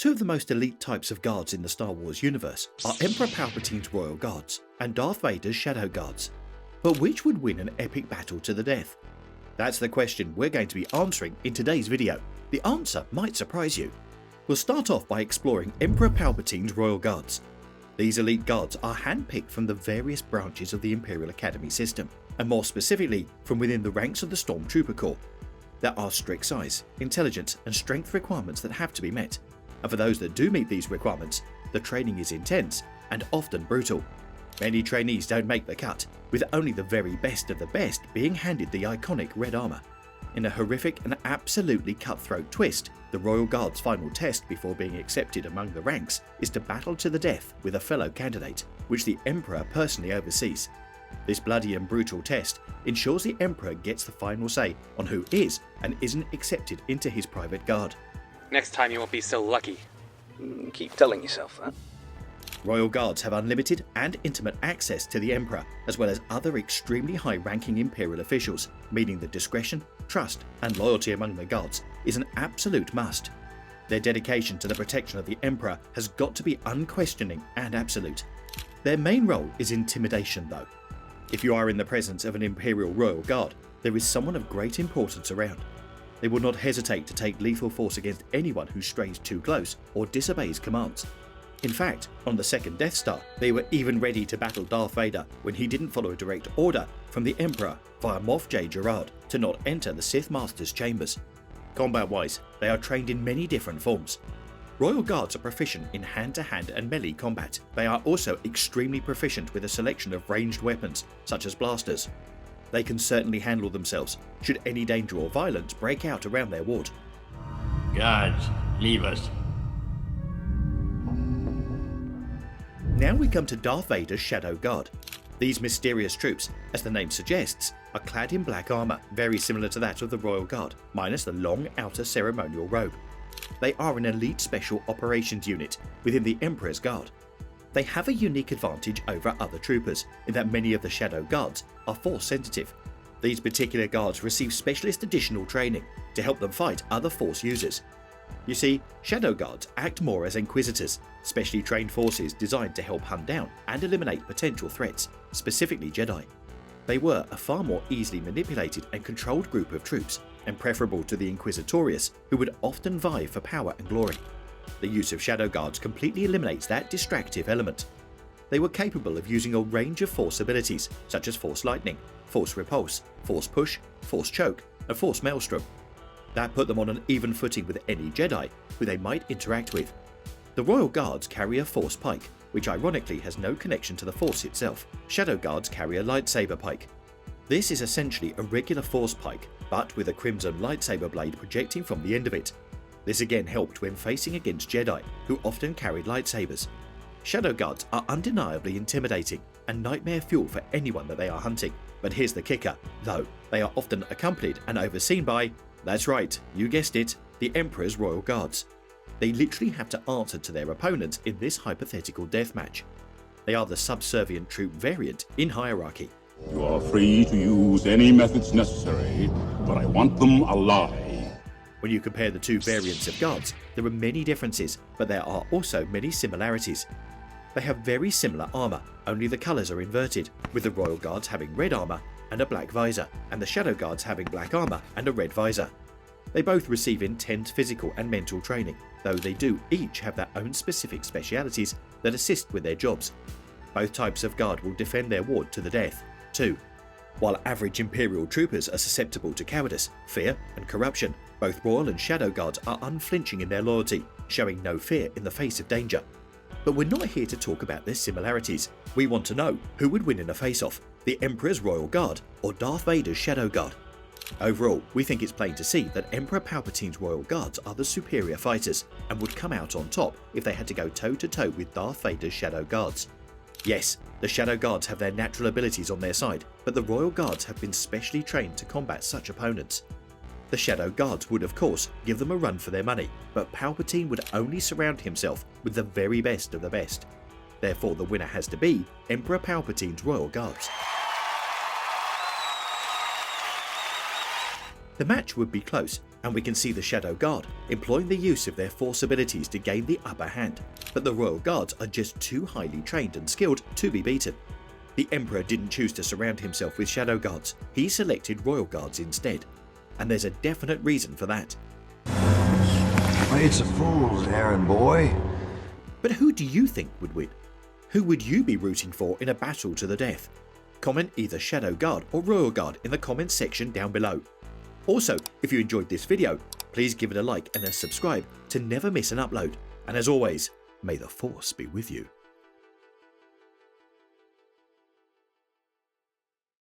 Two of the most elite types of guards in the Star Wars universe are Emperor Palpatine's Royal Guards and Darth Vader's Shadow Guards. But which would win an epic battle to the death? That's the question we're going to be answering in today's video. The answer might surprise you. We'll start off by exploring Emperor Palpatine's Royal Guards. These elite guards are handpicked from the various branches of the Imperial Academy system, and more specifically from within the ranks of the Stormtrooper Corps. There are strict size, intelligence and strength requirements that have to be met, and for those that do meet these requirements, the training is intense and often brutal. Many trainees don't make the cut, with only the very best of the best being handed the iconic red armour. In a horrific and absolutely cutthroat twist, the Royal Guard's final test before being accepted among the ranks is to battle to the death with a fellow candidate, which the Emperor personally oversees. This bloody and brutal test ensures the Emperor gets the final say on who is and isn't accepted into his private guard. Next time you won't be so lucky. Keep telling yourself that. Royal Guards have unlimited and intimate access to the Emperor, as well as other extremely high-ranking Imperial officials, meaning that discretion, trust and loyalty among the Guards is an absolute must. Their dedication to the protection of the Emperor has got to be unquestioning and absolute. Their main role is intimidation though. If you are in the presence of an Imperial Royal Guard, there is someone of great importance around. They will not hesitate to take lethal force against anyone who strays too close or disobeys commands. In fact, on the second Death Star, they were even ready to battle Darth Vader when he didn't follow a direct order from the Emperor via Moff J. Gerard to not enter the Sith Master's chambers. Combat-wise, they are trained in many different forms. Royal Guards are proficient in hand-to-hand and melee combat. They are also extremely proficient with a selection of ranged weapons, such as blasters. They can certainly handle themselves should any danger or violence break out around their ward. Guards, leave us. Now we come to Darth Vader's Shadow Guard. These mysterious troops, as the name suggests, are clad in black armour, very similar to that of the Royal Guard, minus the long outer ceremonial robe. They are an elite special operations unit within the Emperor's Guard. They have a unique advantage over other troopers in that many of the Shadow Guards are force sensitive. These particular guards receive specialist additional training to help them fight other force users. You see, Shadow Guards act more as Inquisitors, specially trained forces designed to help hunt down and eliminate potential threats, specifically Jedi. They were a far more easily manipulated and controlled group of troops, and preferable to the Inquisitorius, who would often vie for power and glory. The use of Shadow Guards completely eliminates that distractive element. They were capable of using a range of force abilities, such as Force Lightning, Force Repulse, Force Push, Force Choke, and Force Maelstrom. That put them on an even footing with any Jedi who they might interact with. The Royal Guards carry a Force Pike, which ironically has no connection to the Force itself. Shadow Guards carry a lightsaber pike. This is essentially a regular Force Pike, but with a crimson lightsaber blade projecting from the end of it. This again helped when facing against Jedi, who often carried lightsabers. Shadow Guards are undeniably intimidating and nightmare fuel for anyone that they are hunting. But here's the kicker, though, they are often accompanied and overseen by, that's right, you guessed it, the Emperor's Royal Guards. They literally have to answer to their opponents in this hypothetical deathmatch. They are the subservient troop variant in hierarchy. You are free to use any methods necessary, but I want them alive. When you compare the two variants of guards, there are many differences, but there are also many similarities. They have very similar armour, only the colours are inverted, with the Royal Guards having red armour and a black visor, and the Shadow Guards having black armour and a red visor. They both receive intense physical and mental training, though they do each have their own specific specialities that assist with their jobs. Both types of guard will defend their ward to the death, too. While average Imperial troopers are susceptible to cowardice, fear and corruption, both Royal and Shadow Guards are unflinching in their loyalty, showing no fear in the face of danger. But we're not here to talk about their similarities. We want to know who would win in a face-off, the Emperor's Royal Guard or Darth Vader's Shadow Guard. Overall, we think it's plain to see that Emperor Palpatine's Royal Guards are the superior fighters and would come out on top if they had to go toe-to-toe with Darth Vader's Shadow Guards. Yes, the Shadow Guards have their natural abilities on their side, but the Royal Guards have been specially trained to combat such opponents. The Shadow Guards would of course give them a run for their money, but Palpatine would only surround himself with the very best of the best. Therefore the winner has to be Emperor Palpatine's Royal Guards. The match would be close, and we can see the Shadow Guard employing the use of their Force abilities to gain the upper hand, but the Royal Guards are just too highly trained and skilled to be beaten. The Emperor didn't choose to surround himself with Shadow Guards, he selected Royal Guards instead, and there's a definite reason for that. It's a fool's errand, boy. But who do you think would win? Who would you be rooting for in a battle to the death? Comment either Shadow Guard or Royal Guard in the comments section down below. Also, if you enjoyed this video, please give it a like and a subscribe to never miss an upload. And as always, may the Force be with you.